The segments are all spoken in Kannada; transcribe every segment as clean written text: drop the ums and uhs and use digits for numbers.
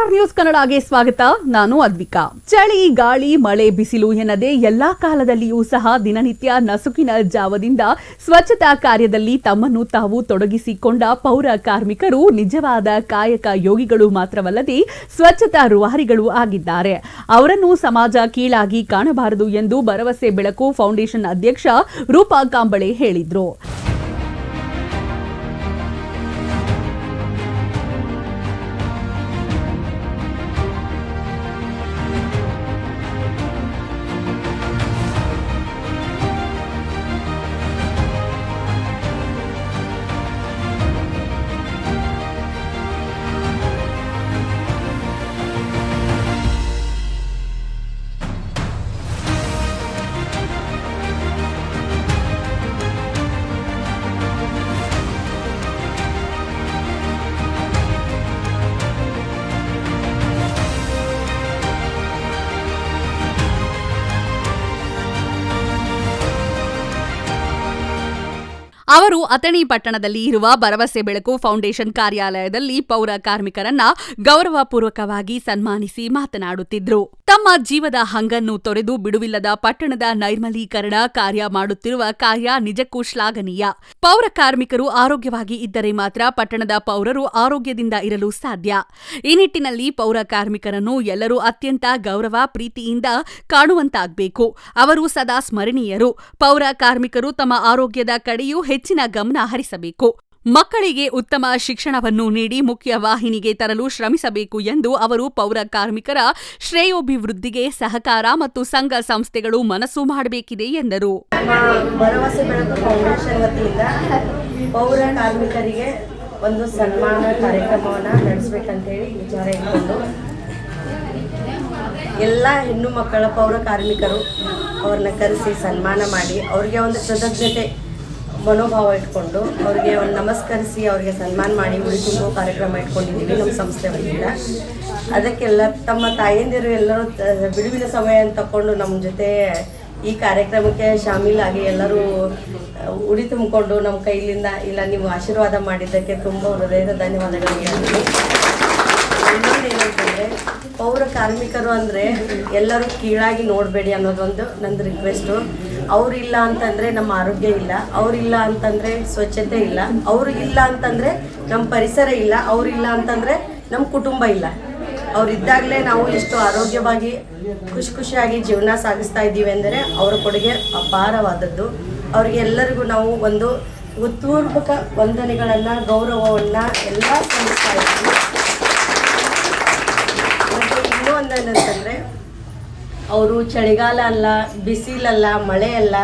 RR ನ್ಯೂಸ್ ಕನ್ನಡಗೆ ಸ್ವಾಗತ. ನಾನು ಅದ್ವಿಕಾ. ಚಳಿ, ಗಾಳಿ, ಮಳೆ, ಬಿಸಿಲು ಎನ್ನದೇ ಎಲ್ಲಾ ಕಾಲದಲ್ಲಿಯೂ ಸಹ ದಿನನಿತ್ಯ ನಸುಕಿನ ಜಾವದಿಂದ ಸ್ವಚ್ಛತಾ ಕಾರ್ಯದಲ್ಲಿ ತಮ್ಮನ್ನು ತಾವು ತೊಡಗಿಸಿಕೊಂಡ ಪೌರ ಕಾರ್ಮಿಕರು ನಿಜವಾದ ಕಾಯಕ ಯೋಗಿಗಳು ಮಾತ್ರವಲ್ಲದೆ ಸ್ವಚ್ಛತಾ ರೂವಾರಿಗಳು ಆಗಿದ್ದಾರೆ. ಅವರನ್ನು ಸಮಾಜ ಕೀಳಾಗಿ ಕಾಣಬಾರದು ಎಂದು ಭರವಸೆ ಬೆಳಕು ಫೌಂಡೇಶನ್ ಅಧ್ಯಕ್ಷ ರೂಪಾ ಕಾಂಬಳೆ ಹೇಳಿದರು. ಅವರು ಅಥಣಿ ಪಟ್ಟಣದಲ್ಲಿ ಇರುವ ಭರವಸೆ ಬೆಳಕು ಫೌಂಡೇಶನ್ ಕಾರ್ಯಾಲಯದಲ್ಲಿ ಪೌರ ಕಾರ್ಮಿಕರನ್ನ ಗೌರವಪೂರ್ವಕವಾಗಿ ಸನ್ಮಾನಿಸಿ ಮಾತನಾಡುತ್ತಿದ್ರು. ತಮ್ಮ ಜೀವದ ಹಂಗನ್ನು ತೊರೆದು ಬಿಡುವಿಲ್ಲದ ಪಟ್ಟಣದ ನೈರ್ಮಲೀಕರಣ ಕಾರ್ಯ ಮಾಡುತ್ತಿರುವ ಕಾರ್ಯ ನಿಜಕ್ಕೂ ಶ್ಲಾಘನೀಯ. ಪೌರ ಕಾರ್ಮಿಕರು ಆರೋಗ್ಯವಾಗಿ ಇದ್ದರೆ ಮಾತ್ರ ಪಟ್ಟಣದ ಪೌರರು ಆರೋಗ್ಯದಿಂದ ಇರಲು ಸಾಧ್ಯ. ಈ ನಿಟ್ಟಿನಲ್ಲಿ ಪೌರ ಕಾರ್ಮಿಕರನ್ನು ಎಲ್ಲರೂ ಅತ್ಯಂತ ಗೌರವ ಪ್ರೀತಿಯಿಂದ ಕಾಣುವಂತಾಗಬೇಕು. ಅವರು ಸದಾ ಸ್ಮರಣೀಯರು. ಪೌರ ಕಾರ್ಮಿಕರು ತಮ್ಮ ಆರೋಗ್ಯದ ಕಡೆಯೂ ಹೆಚ್ಚಿನ ಗಮನ ಹರಿಸಬೇಕು. ಮಕ್ಕಳಿಗೆ ಉತ್ತಮ ಶಿಕ್ಷಣವನ್ನು ನೀಡಿ ಮುಖ್ಯ ವಾಹಿನಿಗೆ ತರಲು ಶ್ರಮಿಸಬೇಕು ಎಂದು ಅವರು ಪೌರ ಕಾರ್ಮಿಕರ ಶ್ರೇಯೋಭಿವೃದ್ಧಿಗೆ ಸಹಕಾರ ಮತ್ತು ಸಂಘ ಸಂಸ್ಥೆಗಳು ಮನಸ್ಸು ಮಾಡಬೇಕಿದೆ ಎಂದರು. ಭರವಸೆ ಬೆಳಕು ಫೌಂಡೇಶನ್ ವತಿಯಿಂದ ಪೌರ ಕಾರ್ಮಿಕರಿಗೆ ಒಂದು ಸನ್ಮಾನ ಕಾರ್ಯಕ್ರಮವನ್ನು ನಡೆಸಬೇಕಂತ ಹೇಳಿ ವಿಚಾರ ಇಟ್ಕೊಂಡು ಎಲ್ಲ ಹೆಣ್ಣು ಮಕ್ಕಳ ಪೌರ ಕಾರ್ಮಿಕರು ಅವ್ರನ್ನ ಕರೆಸಿ ಸನ್ಮಾನ ಮಾಡಿ ಅವರಿಗೆ ಒಂದು ಕೃತಜ್ಞತೆ ಮನೋಭಾವ ಇಟ್ಕೊಂಡು ಅವರಿಗೆ ಒಂದು ನಮಸ್ಕರಿಸಿ ಅವರಿಗೆ ಸನ್ಮಾನ ಮಾಡಿ ಉಡಿ ತುಂಬೋ ಕಾರ್ಯಕ್ರಮ ಇಟ್ಕೊಂಡಿದ್ದೀವಿ ನಮ್ಮ ಸಂಸ್ಥೆ ವತಿಯಿಂದ. ಅದಕ್ಕೆಲ್ಲ ತಮ್ಮ ತಾಯಂದಿರು ಎಲ್ಲರೂ ಬಿಡುವಿನ ಸಮಯ ತಗೊಂಡು ನಮ್ಮ ಜೊತೆ ಈ ಕಾರ್ಯಕ್ರಮಕ್ಕೆ ಶಾಮೀಲಾಗಿ ಎಲ್ಲರೂ ಉಡಿ ತುಂಬಿಕೊಂಡು ನಮ್ಮ ಕೈಲಿಂದ ಇಲ್ಲ ನೀವು ಆಶೀರ್ವಾದ ಮಾಡಿದ್ದಕ್ಕೆ ತುಂಬ ಹೃದಯದ ಧನ್ಯವಾದಗಳು. ಇನ್ನೊಂದು ಏನಂತಂದರೆ ಪೌರ ಕಾರ್ಮಿಕರು ಅಂದರೆ ಎಲ್ಲರೂ ಕೀಳಾಗಿ ನೋಡಬೇಡಿ ಅನ್ನೋದೊಂದು ನಂದು ರಿಕ್ವೆಸ್ಟು. ಅವರಿಲ್ಲ ಅಂತಂದರೆ ನಮ್ಮ ಆರೋಗ್ಯ ಇಲ್ಲ, ಅವರಿಲ್ಲ ಅಂತಂದರೆ ಸ್ವಚ್ಛತೆ ಇಲ್ಲ, ಅವರು ಇಲ್ಲ ಅಂತಂದರೆ ನಮ್ಮ ಪರಿಸರ ಇಲ್ಲ, ಅವರಿಲ್ಲ ಅಂತಂದರೆ ನಮ್ಮ ಕುಟುಂಬ ಇಲ್ಲ. ಅವರಿದ್ದಾಗಲೇ ನಾವು ಎಷ್ಟು ಆರೋಗ್ಯವಾಗಿ ಖುಷಿಯಾಗಿ ಜೀವನ ಸಾಗಿಸ್ತಾ ಇದ್ದೀವಿ ಅಂದರೆ ಅವರ ಕೊಡುಗೆ ಅಪಾರವಾದದ್ದು. ಅವರಿಗೆ ಎಲ್ಲರಿಗೂ ನಾವು ಒಂದು ಹೃತ್ಪೂರ್ವಕ ವಂದನೆಗಳನ್ನು ಗೌರವವನ್ನು ಎಲ್ಲ ಸಲ್ಲಿಸ್ತಾ ಇದ್ದೀವಿ. ಮತ್ತು ಇನ್ನೂ ಒಂದೇನಂತಂದರೆ ಅವರು ಚಳಿಗಾಲ ಅಲ್ಲ, ಬಿಸಿಲಲ್ಲ, ಮಳೆ ಅಲ್ಲ,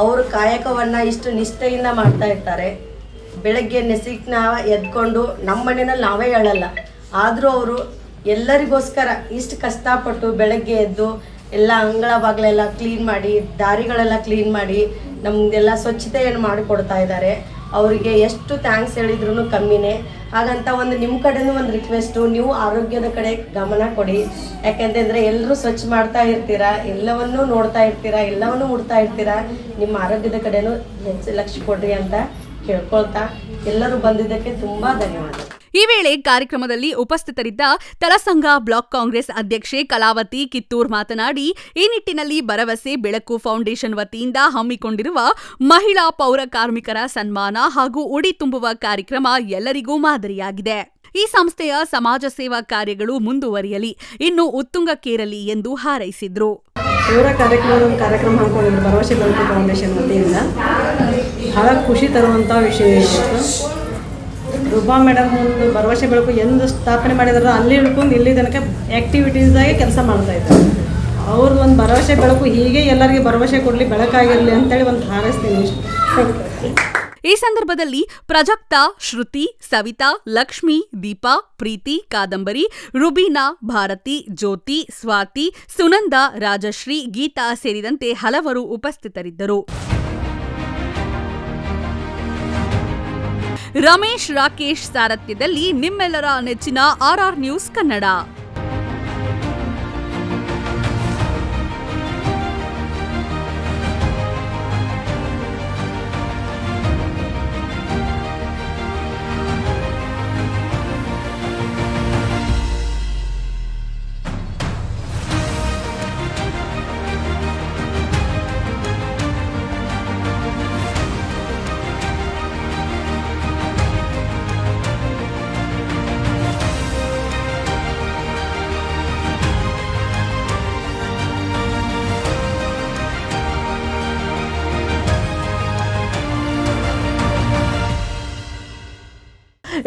ಅವರು ಕಾಯಕವನ್ನು ಇಷ್ಟು ನಿಷ್ಠೆಯಿಂದ ಮಾಡ್ತಾ ಇರ್ತಾರೆ. ಬೆಳಗ್ಗೆ ನೆಸಿಕ್ನ ಎದ್ಕೊಂಡು ನಮ್ಮ ಮನೆಯಲ್ಲಿ ನಾವೇ ಹೇಳಲ್ಲ, ಆದರೂ ಅವರು ಎಲ್ಲರಿಗೋಸ್ಕರ ಇಷ್ಟು ಕಷ್ಟಪಟ್ಟು ಬೆಳಗ್ಗೆ ಎದ್ದು ಎಲ್ಲ ಅಂಗಳ ಬಾಗಿಲೆಲ್ಲ ಕ್ಲೀನ್ ಮಾಡಿ, ದಾರಿಗಳೆಲ್ಲ ಕ್ಲೀನ್ ಮಾಡಿ ನಮಗೆಲ್ಲ ಸ್ವಚ್ಛತೆಯನ್ನು ಮಾಡಿಕೊಡ್ತಾ ಇದ್ದಾರೆ. ಅವರಿಗೆ ಎಷ್ಟು ಥ್ಯಾಂಕ್ಸ್ ಹೇಳಿದ್ರು ಕಮ್ಮಿನೇ. ಹಾಗಂತ ಒಂದು ನಿಮ್ಮ ಕಡೆನೂ ಒಂದು ರಿಕ್ವೆಸ್ಟು, ನೀವು ಆರೋಗ್ಯದ ಕಡೆ ಗಮನ ಕೊಡಿ. ಯಾಕೆಂತಂದರೆ ಎಲ್ಲರೂ ಸ್ವಚ್ಛ ಮಾಡ್ತಾ ಇರ್ತೀರಾ, ಎಲ್ಲವನ್ನೂ ನೋಡ್ತಾ ಇರ್ತೀರಾ, ಎಲ್ಲವನ್ನೂ ಮುಡ್ತಾ ಇರ್ತೀರಾ. ನಿಮ್ಮ ಆರೋಗ್ಯದ ಕಡೆನೂ ಹೆಚ್ಚು ಲಕ್ಷ್ಯ ಕೊಡ್ರಿ ಅಂತ ಕೇಳ್ಕೊಳ್ತಾ ಎಲ್ಲರೂ ಬಂದಿದ್ದಕ್ಕೆ ತುಂಬ ಧನ್ಯವಾದ. ಈ ವೇಳೆ ಕಾರ್ಯಕ್ರಮದಲ್ಲಿ ಉಪಸ್ಥಿತರಿದ್ದ ತಲಸಂಗ ಬ್ಲಾಕ್ ಕಾಂಗ್ರೆಸ್ ಅಧ್ಯಕ್ಷೆ ಕಲಾವತಿ ಕಿತ್ತೂರ್ ಮಾತನಾಡಿ, ಈ ನಿಟ್ಟಿನಲ್ಲಿ ಭರವಸೆ ಬೆಳಕು ಫೌಂಡೇಶನ್ ವತಿಯಿಂದ ಹಮ್ಮಿಕೊಂಡಿರುವ ಮಹಿಳಾ ಪೌರ ಕಾರ್ಮಿಕರ ಸನ್ಮಾನ ಹಾಗೂ ಉಡಿ ತುಂಬುವ ಕಾರ್ಯಕ್ರಮ ಎಲ್ಲರಿಗೂ ಮಾದರಿಯಾಗಿದೆ. ಈ ಸಂಸ್ಥೆಯ ಸಮಾಜ ಸೇವಾ ಕಾರ್ಯಗಳು ಮುಂದುವರಿಯಲಿ, ಇನ್ನು ಉತ್ತುಂಗಕ್ಕೇರಲಿ ಎಂದು ಹಾರೈಸಿದ್ರು. ಪೌರ ಕಾರ್ಯಕ್ರಮ ಹಾಕೊಂಡಿದ್ರು ಭರವಸೆ ಬೆಳಕು ಫೌಂಡೇಶನ್ ವತಿಯಿಂದ. ಬಹಳ ಖುಷಿ ತರುವಂಥ ವಿಷಯ ಇತ್ತು. ರೂಪಾ ಮೇಡಮ್ ಒಂದು ಭರವಸೆ ಬೆಳಕು ಎಂದು ಸ್ಥಾಪನೆ ಮಾಡಿದಾರೋ ಅಲ್ಲಿ ಹಿಡ್ಕೊಂಡು ಇಲ್ಲಿ ತನಕ ಆ್ಯಕ್ಟಿವಿಟೀಸ್ದಾಗೆ ಕೆಲಸ ಮಾಡ್ತಾಯಿದ್ದಾರೆ. ಅವ್ರದ್ದು ಒಂದು ಭರವಸೆ ಬೆಳಕು ಹೀಗೆ ಎಲ್ಲರಿಗೆ ಭರವಸೆ ಕೊಡಲಿ, ಬೆಳಕಾಗಿರಲಿ ಅಂತೇಳಿ ಒಂದು ಹಾರೈಸ್ತೀನಿ. ಈ ಸಂದರ್ಭದಲ್ಲಿ ಪ್ರಜಕ್ತಾ, ಶ್ರುತಿ, ಸವಿತಾ, ಲಕ್ಷ್ಮಿ, ದೀಪಾ, ಪ್ರೀತಿ, ಕಾದಂಬರಿ, ರುಬೀನಾ, ಭಾರತಿ, ಜ್ಯೋತಿ, ಸ್ವಾತಿ, ಸುನಂದ, ರಾಜಶ್ರೀ, ಗೀತಾ ಸೇರಿದಂತೆ ಹಲವರು ಉಪಸ್ಥಿತರಿದ್ದರು. ರಮೇಶ್ ರಾಕೇಶ್ ಸಾರಥ್ಯದಲ್ಲಿ ನಿಮ್ಮೆಲ್ಲರ ನೆಚ್ಚಿನ RR ನ್ಯೂಸ್ ಕನ್ನಡ.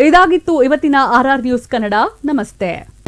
ಇದಾಗಿತ್ತು ಇವತ್ತಿನ RR ನ್ಯೂಸ್ ಕನ್ನಡ. ನಮಸ್ತೆ.